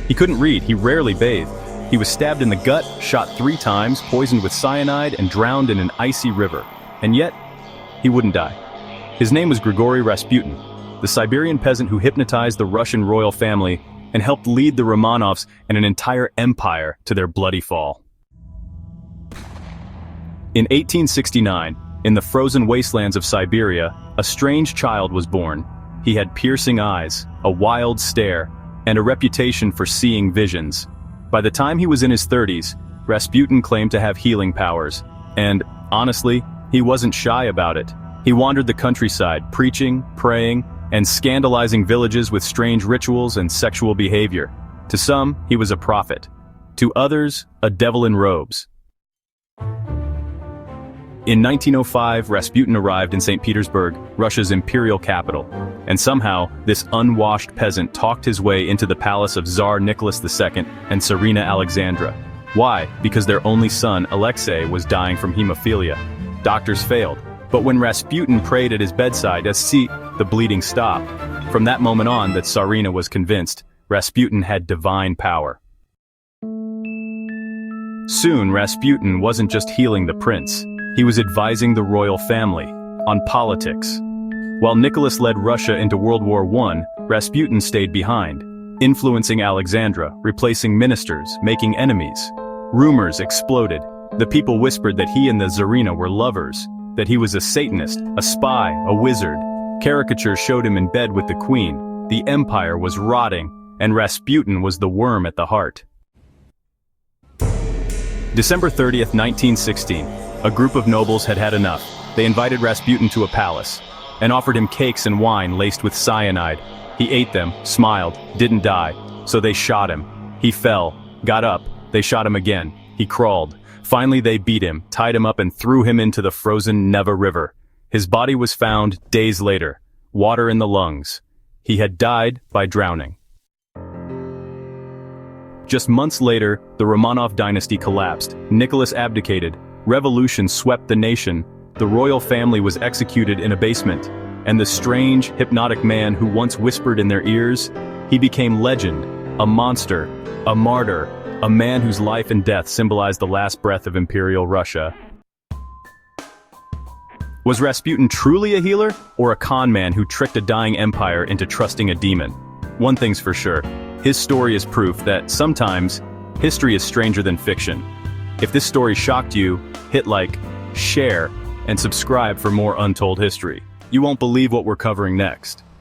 He couldn't read, he rarely bathed. He was stabbed in the gut, shot 3 times, poisoned with cyanide, and drowned in an icy river. And yet, he wouldn't die. His name was Grigori Rasputin, the Siberian peasant who hypnotized the Russian royal family and helped lead the Romanovs and an entire empire to their bloody fall. In 1869, in the frozen wastelands of Siberia, a strange child was born. He had piercing eyes, a wild stare, and a reputation for seeing visions. By the time he was in his 30s, Rasputin claimed to have healing powers, and, honestly, he wasn't shy about it. He wandered the countryside, preaching, praying, and scandalizing villages with strange rituals and sexual behavior. To some, he was a prophet. To others, a devil in robes. In 1905, Rasputin arrived in St. Petersburg, Russia's imperial capital, and somehow, this unwashed peasant talked his way into the palace of Tsar Nicholas II and Tsarina Alexandra. Why? Because their only son, Alexei, was dying from hemophilia. Doctors failed, but when Rasputin prayed at his bedside, the bleeding stopped. From that moment on, that Tsarina was convinced Rasputin had divine power. Soon, Rasputin wasn't just healing the prince. He was advising the royal family on politics. While Nicholas led Russia into World War I, Rasputin stayed behind, influencing Alexandra, replacing ministers, making enemies. Rumors exploded. The people whispered that he and the Tsarina were lovers, that he was a Satanist, a spy, a wizard. Caricatures showed him in bed with the queen. The empire was rotting, and Rasputin was the worm at the heart. December 30th, 1916. A group of nobles had had enough. They invited Rasputin to a palace and offered him cakes and wine laced with cyanide. He ate them, smiled, didn't die, so they shot him. He fell, got up, they shot him again. He crawled. Finally they beat him, tied him up and threw him into the frozen Neva River. His body was found days later, water in the lungs. He had died by drowning. Just months later, the Romanov dynasty collapsed. Nicholas abdicated. Revolution swept the nation. The royal family was executed in a basement. And the strange, hypnotic man who once whispered in their ears, he became legend, a monster, a martyr, a man whose life and death symbolized the last breath of Imperial Russia. Was Rasputin truly a healer, or a con man who tricked a dying empire into trusting a demon? One thing's for sure, his story is proof that sometimes, history is stranger than fiction. If this story shocked you, hit like, share, and subscribe for more untold history. You won't believe what we're covering next.